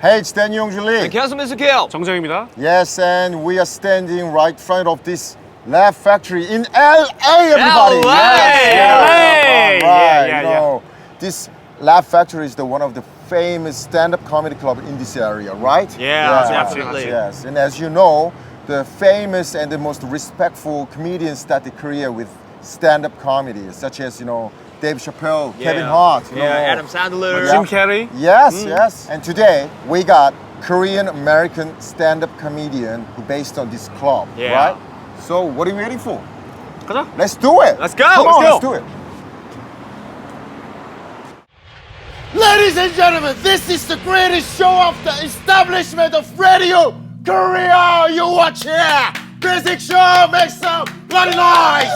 Hey, it's Danny Yongjuli. 계속해요. 정정입니다. Yes, and we are standing right in front of this Laugh Factory in LA, everybody. LA. Yes. Right. Yeah. You know, this Laugh Factory is one of the famous stand-up comedy club in this area, right? Yeah, absolutely. Yes, and as you know, the famous and the most respectful comedians started career with stand-up comedy, such as Dave Chappelle, Kevin Hart, Adam Sandler, Jim Carrey. Yes. And today we got Korean American stand-up comedian who based on this club, right? So what are you waiting for? 가자. Let's do it. Let's go. Come on, Let's let's do it. Ladies and gentlemen, this is the greatest show of the establishment of radio Korea. You watch here. Basic show, make some bloody noise.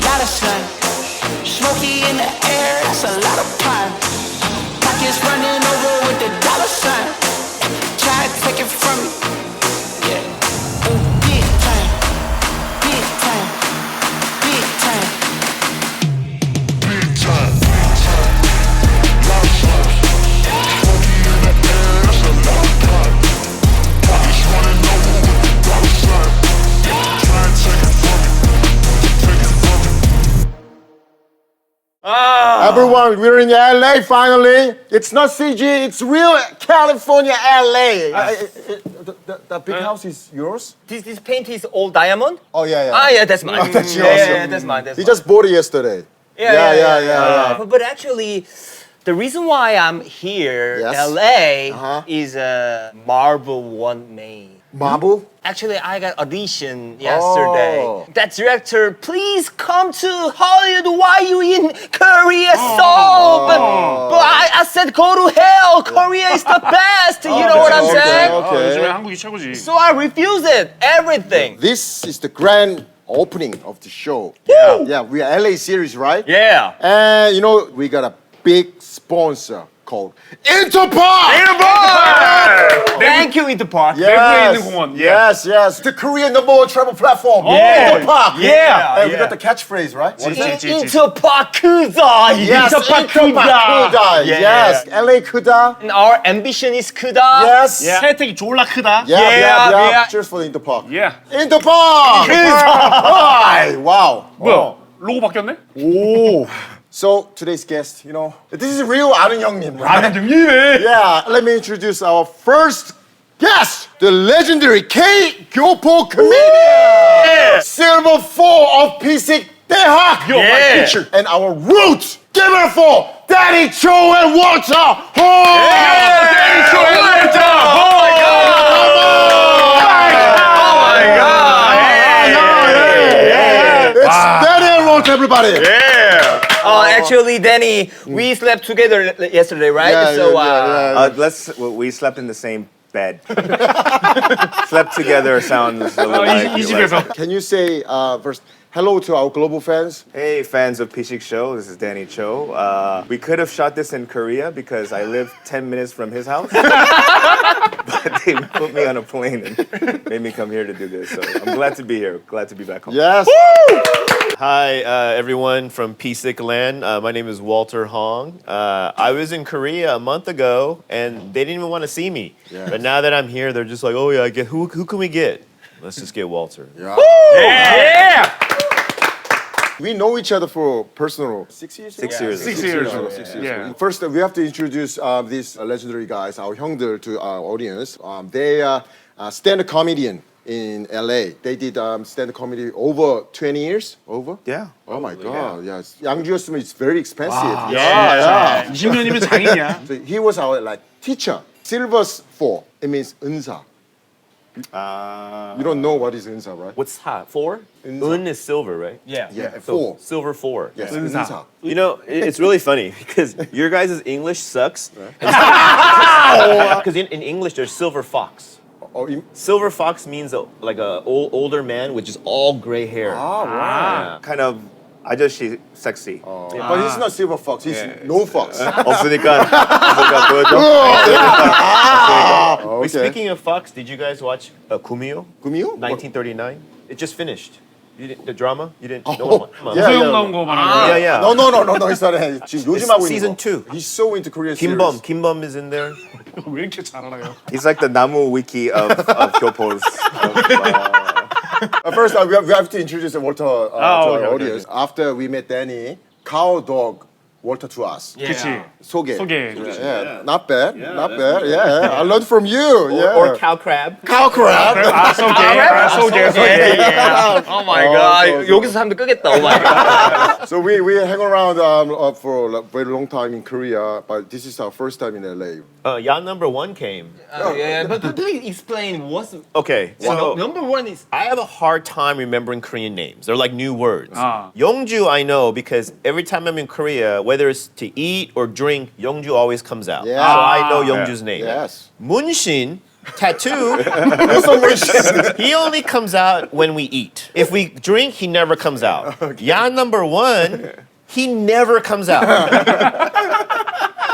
Lot of sun, smoky in the air, that's a lot of pine. Pockets running over with the dollar sign. Try to take it from me, yeah. Oh, big time, big time, big time. Big time, big time. Lot of sun, smoky in the air, that's a lot of pine. Pockets running over with the dollar sign. Try to take it from me. Everyone, we're in LA finally. It's not CG, it's real California LA. The big house is yours? This paint is all diamond? Oh, yeah. Ah, yeah, that's mine. That's yours. Yeah, that's mine. He just bought it yesterday. Yeah. But actually, the reason why I'm here, Yes. LA, is Marvel One May. Marble? Actually, I got audition yesterday. Oh. That director, please come to Hollywood. Why you in Korea so? But I said go to hell. Korea is the best. You know what I'm saying? Okay. 한국이 최고지. So I refuse it. Everything. This is the grand opening of the show. Woo! Yeah, we are LA series, right? Yeah. And we got a big sponsor called Interpark! Thank you, Interpark. 내부에 있는 공원. Yes. The Korean #1 travel platform. Yeah. Interpark. Yeah. And we got the catchphrase, right? Interpark가. Yes, Interpark가. Yes, LA 크다. And our ambition is 크다. Yes. 혜택이 졸라 크다. Yeah. Cheers for the Interpark. Yeah. Interpark! Right. Wow. 뭐야? 로고 바뀌었네? 오. So today's guest, this is real 아는 형님. Right? 아는 형님. Yeah, let me introduce our first guest, the legendary K-교포 comedian, Silver 4 of 피식대학, and our roots, give it up for Danny Cho and 월터홍. Danny Cho and 월터홍. Oh my God! It's Danny and Walter, everybody. Actually, Danny, we slept together yesterday, right? We slept in the same bed. Slept together sounds a little like... 이 집에서. Can you say first hello to our global fans? Hey, fans of Pishik Show, this is Danny Cho. We could have shot this in Korea because I live 10 minutes from his house. But they put me on a plane and made me come here to do this. So I'm glad to be here. Glad to be back home. Yes. Hi, everyone from Pisik Land. My name is Walter Hong. I was in Korea a month ago, and they didn't even want to see me. Yes. But now that I'm here, they're just like, oh yeah, who can we get? Let's just get Walter. Yeah. We know each other for personal 6 years. 6 years. 6 years. Yeah. First, we have to introduce these legendary guys, our 형들, to our audience. They are stand-up comedian in LA. They did stand-up comedy over 20 years. Over? Yeah. Oh my God. Yes. 양주였으면 it's very expensive. Yeah. 20년이면 장인이야. So he was our teacher. Silver 4. It means 은사. You don't know what is 은사, right? What's hot? 4? 은사. Un is silver, right? Yeah. So 4. silver 4. Yes. 은사. 은사. You know, it's really funny because your guys' English sucks. Because in English, there's silver fox. Silver fox means like a older man with just all gray hair. Wow. Kind of 아저씨 sexy. But he's not silver fox. He's no fox. 없으니까 보여줘. Wait, speaking of fox, did you guys watch Kumio? Kumio? 1939. It just finished. The drama? You didn't? 우소영 나온 거 말하는 Yeah, yeah. No, it's not. 지금 요즘 하고 있는 season 거. 2. He's so into Korean Kimbom. series. Kimbom is in there. 거. 왜 이렇게 잘 알아요? He's like the Namu wiki of Kyopo's. First, we have to introduce Walter to our okay, audience. After we met Danny, cow dog Walter to us. 그치. 소개. 소개. Yeah, not bad, not bad. Yeah, I learned from you. Yeah. Or cow crab. cow crab. 아, 소개. Oh my god. 여기서 사람들 끄겠다. Oh my god. So we hang around for a very long time in Korea, but this is our first time in LA. Yacht number 1 came. Yeah, but please explain what's Okay, so number one is. I have a hard time remembering Korean names. They're like new words. Ah. Yeongju I know because every time I'm in Korea, whether it's to eat or drink, Yeongju always comes out. Yeah. So I know Yeongju's name. Yes. Munshin, tattoo, he only comes out when we eat. If we drink, he never comes out. Ya number 1, he never comes out.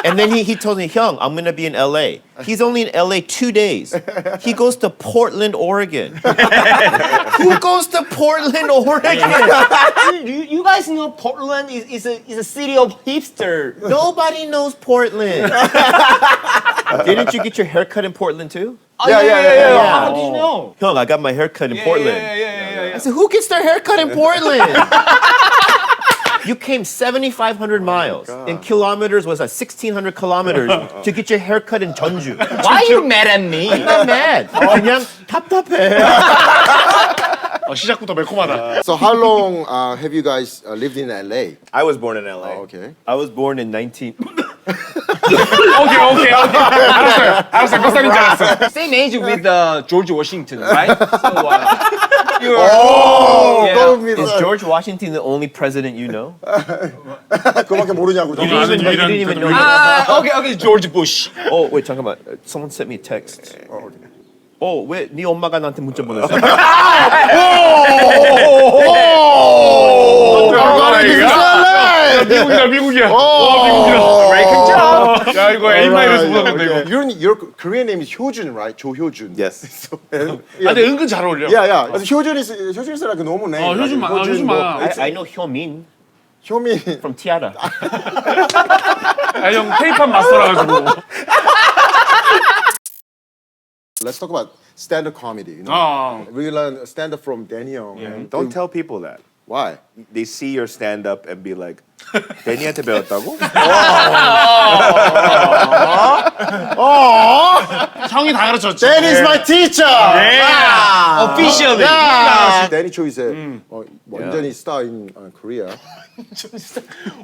And then he told me, Hyung, I'm going to be in LA. He's only in LA 2 days. He goes to Portland, Oregon. Who goes to Portland, Oregon? You guys know Portland is a city of hipster. Nobody knows Portland. Didn't you get your hair cut in Portland too? Yeah. How did you know? Hyung, I got my hair cut in Portland. Yeah. I said, who gets their hair cut in Portland? You came 7,500 miles. In kilometers was 1,600 kilometers to get your hair cut in Jeonju. Why are you mad at me? I'm not mad. 그냥 답답해. 시작부터 매콤하다. So how long have you guys lived in LA? I was born in LA. Okay. I was born in 19... 오케이. 알았어요. 몇 살인지 알았어. Same age with George Washington, right? So you're. Is George Washington the only president you know? 그거밖에 모르냐고. You didn't even know. Okay, George Bush. Oh, wait, 잠깐만. Someone sent me a text. 왜 네 엄마가 나한테 문자 보냈어? 미국이야. American job. 야, 이거 A-마이너스 보다 이거. Your Korean name is Hyojun, right? 조효준. Yes. 근데 은근 잘 어울려. Yeah. 효준 is like a normal name. 효준 많아, 효준 많아. I know Hyomin 효민. from Tiara. 형 테이프한 마스터라가지고. Let's talk about stand-up comedy. You know? 어. We learn stand-up from Danny Young. Don't tell people that. Why? They see your stand up and be like, 데니한테 배웠다고? 형이 다 가르쳤지. Danny is my teacher. Officially. Danny Cho is a 완전히 star in Korea.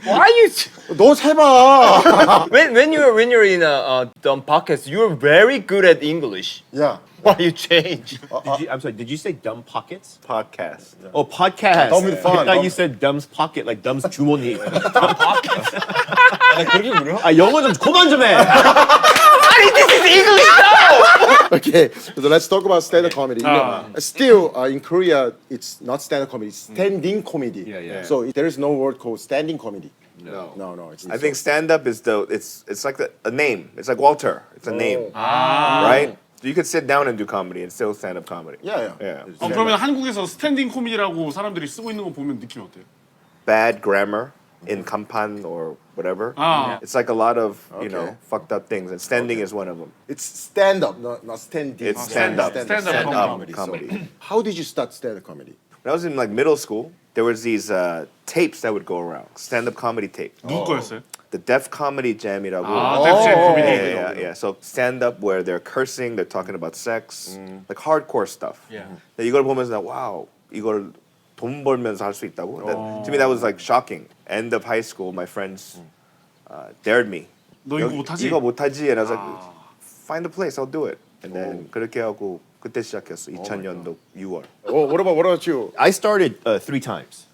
Why are you? 너 해봐. When you're in a dumb podcast, you're very good at English. Yeah. Why you change? I'm sorry, did you say dumb pockets? Podcast. Oh, podcast. Dumb with fun. I thought you said dumb's pocket, like dumb's 주머니. 그렇게 물어? 영어 좀 그만 좀 해. This is English now. Okay, so let's talk about stand-up comedy. You know, still, in Korea, it's not stand-up comedy; it's standing comedy. Yeah. So there is no word called standing comedy. No. It's I think stand up is it's like a name. It's like Walter. It's a name. Right? You could sit down and do comedy and still stand up comedy. Yeah. 그러면 한국에서 스탠딩 코미디라고 사람들이 쓰고 있는 거 보면 느낌이 어때요? Bad grammar in kampan or whatever. It's like a lot of you know fucked up things, and standing is one of them. It's stand-up, not standing. It's stand-up. Stand-up comedy. So, how did you start stand-up comedy? When I was in like middle school, there was these tapes that would go around, stand-up comedy tape. 누구 거였어요? The Def Comedy Jam이라고. 뎁잼 코미디. Yeah. So stand-up where they're cursing, they're talking about sex, like hardcore stuff. Yeah. 이걸 보면서 wow, 이걸 돈 벌면서 할 수 있다고. To me, that was like shocking. End of high school, my friends dared me. 너 이거 못하지? 이거 못하지? And I was like, find a place, I'll do it. And then 그렇게 하고 그때 시작했어. 2000년도 6월. What about you? I started 3 times.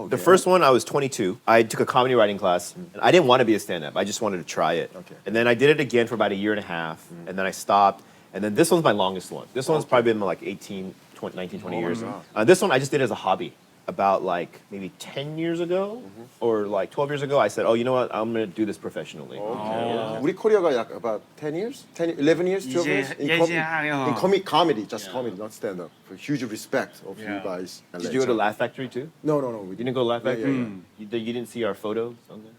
The first one, I was 22. I took a comedy writing class. And I didn't want to be a stand-up. I just wanted to try it. Okay. And then I did it again for about a year and a half. And then I stopped. And then this one's my longest one. This one's probably been like 19, 20 years. This one I just did as a hobby. about like maybe 10 years ago or like 12 years ago, I said, oh, you know what? I'm going to do this professionally. 우리 코리아가 약 about 10 years? 11 years? 12 years? In comedy, just comedy, not stand-up. For huge respect of you guys. Did you go to Laugh Factory too? No, we You didn't. didn't go to Laugh Factory? yeah. You didn't see our photos on there?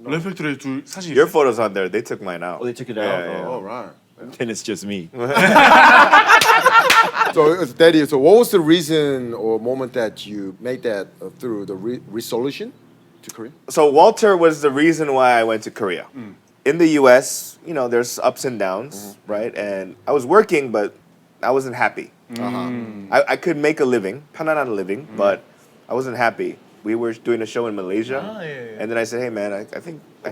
랩팩토리 둘 사진 Your 있어요? photo's on there. They took mine out. Oh, they took it out? Yeah. Oh, right. Then it's just me. So, Daddy, so what was the reason or moment that you made that through the resolution to Korea? So Walter was the reason why I went to Korea. In the U.S., you know, there's ups and downs, right? And I was working, but I wasn't happy. I could make a living, 편안한 living, but I wasn't happy. We were doing a show in Malaysia, and then I said, hey man, I think I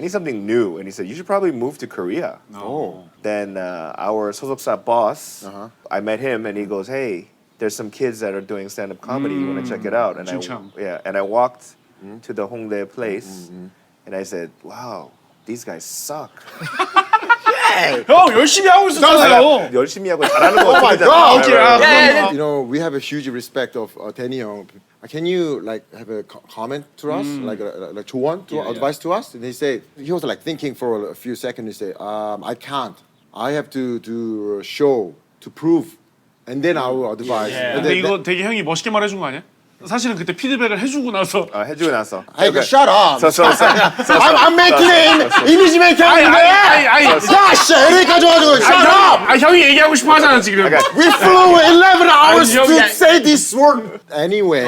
need something new. And he said, you should probably move to Korea. Oh. Then our 소속사 boss, I met him and he goes, hey, there's some kids that are doing stand-up comedy. You want to check it out? And I walked to the Hongdae place and I said, wow, these guys suck. 형 열심히 하고 있었잖아요. 열심히 하고 잘하는 거 어떻게 God. 잖아. You know, we have a huge respect of Danny Young. Can you like have a comment to us, like 조언, advice to us? And he was like thinking for a few seconds. He said, I can't. I have to do a show to prove, and then I will advise. And 근데 then, 이거 되게 형이 멋있게 말해준 거 아니야? 사실은 그때 피드백을 해주고 나서 해주고 나서. hey, shut up. So, I'm making it. 이미지 메이킹 하는 거야. 야, 씨, LA 가져가지고 shut up. 형이 얘기하고 싶어 하잖아 지금. We flew 11 hours 아니, to 형이- say this word. Anyway,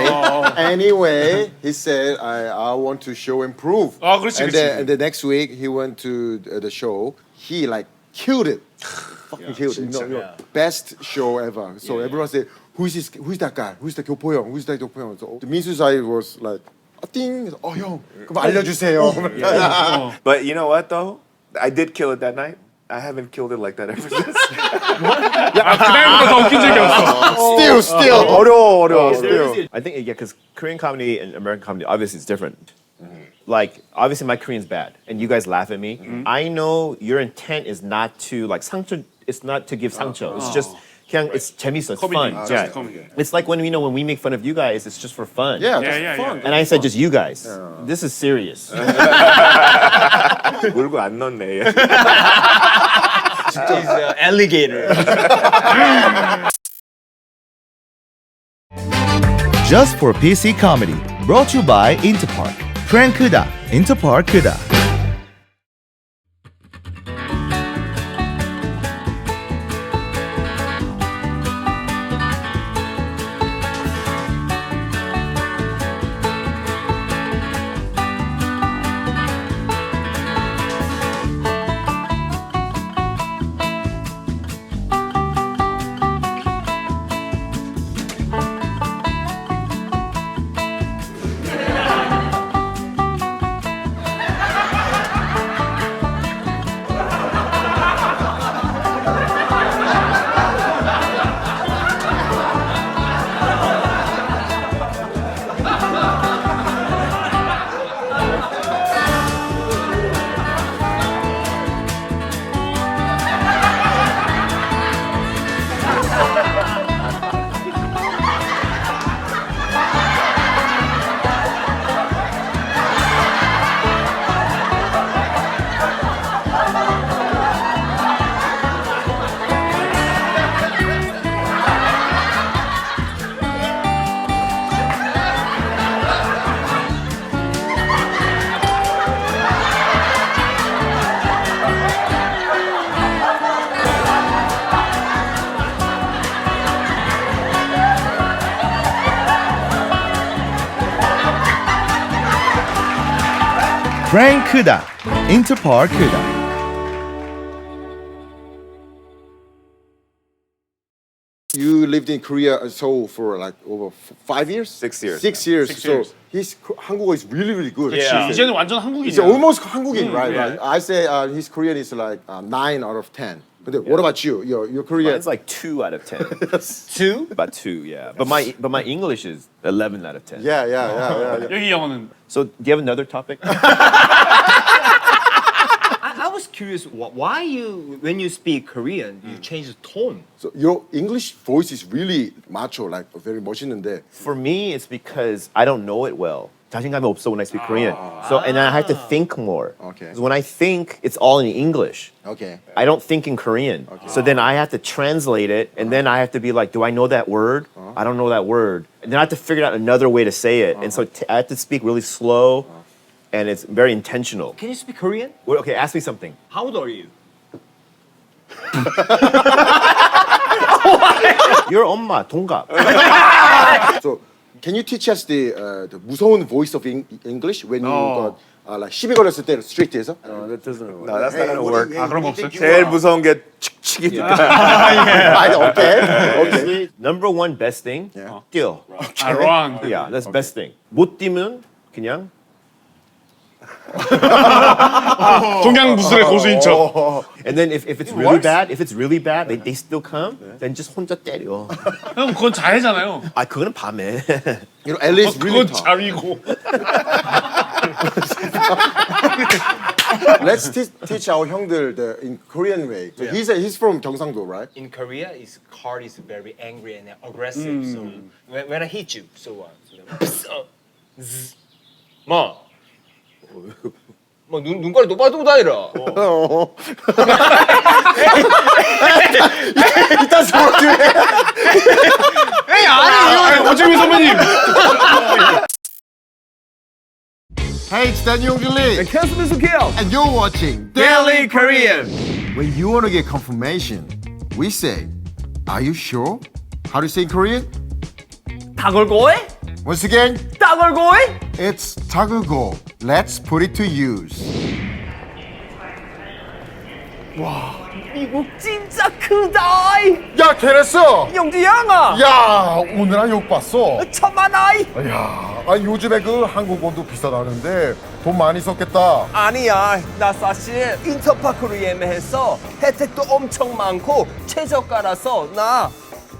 he said, I want to show and prove. 그렇지, And 그렇지. then and the next week, he went to the show. He like killed it. Fucking killed it. You know, best show ever. So everyone said, who's that guy? Who's the 교포형? Who's that 교포형? So the 민수 side was like, 띵. 형, 그럼 알려주세요. But you know what though? I did kill it that night. I haven't killed it like that ever since. 그날보다 더 웃긴 적이 없어. Still. 어려워. Still. I think, yeah, because Korean comedy and American comedy, obviously, it's different. Like, obviously, my Korean's bad, and you guys laugh at me. I know your intent is not to, like, 상처, it's not to give 상처. It's just, 그냥, it's 재밌어, it's Comedy. fun. Just comedy. It's like when we make fun of you guys, it's just for fun. Yeah, Yeah. And I said just you guys. This is serious. 물고 안 넣네. He's an alligator. Just for PC Comedy, brought to you by Interpark. 프랭크다, 인터파크다. 프랭크다, 인터파크다. You lived in Korea, Seoul for like over 5 years? 6 years. 6 years. Six so years. his Hangulgo is really good. 이제는 완전 It's 한국인이야. almost Hangugin, right? yeah. Right. I say his Korean is like 9 out of 10. But what about you? Your Korean? It's like 2 out of 10. 2? About 2, yeah. But my English is 11 out of 10. yeah. 여기 영어는 So do you have another topic? I was curious. Why you, when you speak Korean, you change the tone? So your English voice is really macho, like very 멋있는데. For me, it's because I don't know it well. 자신감이 없어 when I speak Korean. So and I have to think more. Okay. Because when I think, it's all in English. Okay. I don't think in Korean. So then I have to translate it, and then I have to be like, do I know that word? I don't know that word. And then I have to figure out another way to say it. And so I have to speak really slow, and it's very intentional. Can you speak Korean? Well, okay, ask me something. How old are you? You're 엄마, 동갑. So can you teach us the 무서운 voice of English when you got like 시비 걸렸을 때 스트리트에서? That doesn't. No, that's not gonna work. 그런 거 없어요? 제일 무서운 게 칙칙이니까. Okay. Number one best thing, 뛰어. run. Yeah, that's best thing. 못 뛰면 그냥 동양무술의 고수인 척. And then if it's really bad, they still come, then just 혼자 때려. 형 그건 자해잖아요. 아, 그거는 밤에. You know, LA is really 그건 tough. 자위고. Let's teach our 형들 in Korean way. So he's from 경상도, right? In Korea, his heart is very angry and aggressive. So when I hit you, so 뭐 눈깔이 똑바로 다니라. 이딴 소리. 어지미 선배님. Hey, it's Daniel Lee. 캐스터 수케요. And you're watching Daily Korean. When you want to get confirmation, we say, "Are you sure?" How do you say in Korean? 다걸고이? Once again, 다걸고이? it's tagugo. Let's put it to use. 미국 진짜 크다. 야, 걔랬어. 영지 양아. 야, 오늘 한 욕 봤어. 천만아이. 야, 요즘에 그 항공권도 비싸다는데 돈 많이 썼겠다. 아니야. 나 사실 인터파크로 예매해서 혜택도 엄청 많고 최저가라서 나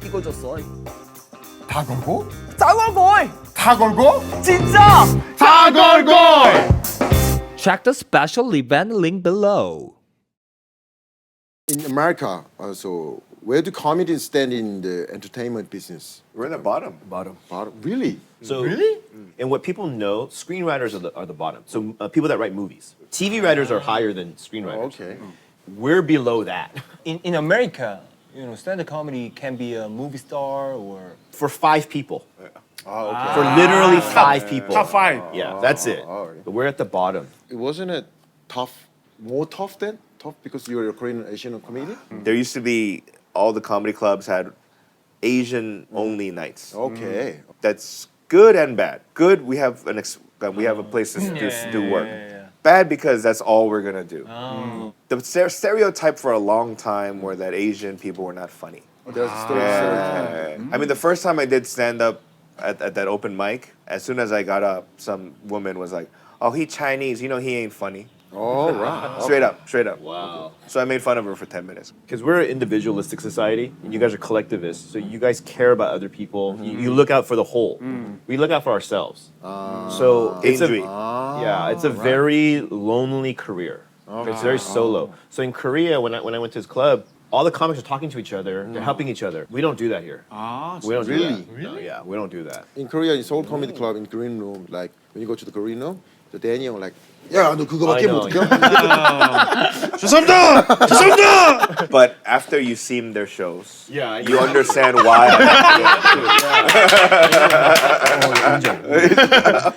이거 줬어. 다 걸고? 다걸고이. 다 걸고? 진짜. 다 걸고! Check the special event link below. In America, so where do comedians stand in the entertainment business? We're in the bottom. Bottom. Really? So, and what people know, screenwriters are the bottom. So people that write movies. TV writers are higher than screenwriters. Okay. We're below that. In America, you know, stand-up comedy can be a movie star or For 5 people. Oh, okay. For literally 5 people. Top 5. Yeah, that's it. But we're at the bottom. Wasn't it tough? More tough then? Tough because you're a Korean Asian comedian? There used to be all the comedy clubs had Asian only nights. Okay. That's good and bad. Good, we have a place to do work. Bad because that's all we're gonna do. The stereotype for a long time were that Asian people were not funny. There's still I mean, the first time I did stand up at that open mic, as soon as I got up, some woman was like, "Oh, he Chinese. You know he ain't funny." All right. Straight up. Wow. So I made fun of her for 10 minutes. Because we're an individualistic society, and you guys are collectivists, so you guys care about other people. You look out for the whole. We look out for ourselves. So it's it's a very lonely career. It's very solo. So in Korea, when I went to this club, all the comics are talking to each other. They're helping each other. We don't do that here. We don't do that. No, yeah, we don't do that. In Korea, in Seoul Comedy Club, in green room, like when you go to the green room, the Daniel like, 야, 너 그거밖에 I know. 못해? 죄송합니다. But after you've seen their shows, Yeah, you understand why.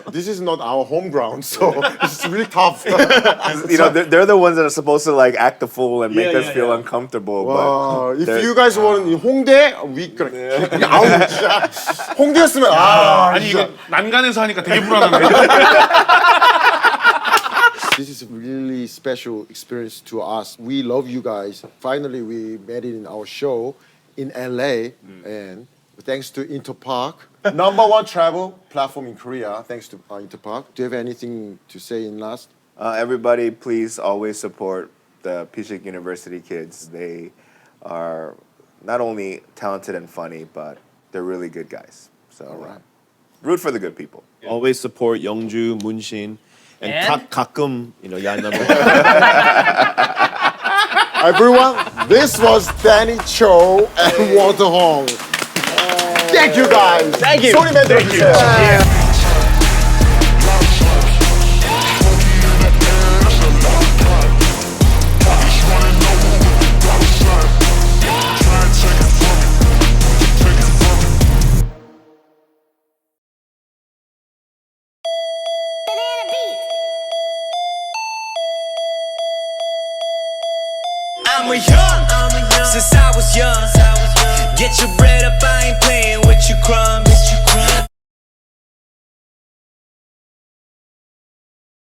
This is not our home ground, so it's really tough. You know, they're the ones that are supposed to like act the fool and make us feel uncomfortable. If they're- you guys want in 홍대, we gonna kick you out. 진짜. 홍대였으면 아니 진짜. 이거 난간에서 하니까 되게 불안하네. This is a really special experience to us. We love you guys. Finally, we met in our show in LA, and thanks to Interpark, #1 travel platform in Korea. Thanks to Interpark. Do you have anything to say in last? Everybody, please always support the Pishik University kids. They are not only talented and funny, but they're really good guys. So root for the good people. Always support Youngju, Munshin, and 가끔, you know, 야한 number. Everyone, this was Danny Cho and 월터홍. Thank you guys. Thank you. 소리만 들어주세요. I'm a young, since I was young. Get your bread up, I ain't playing with you crumbs.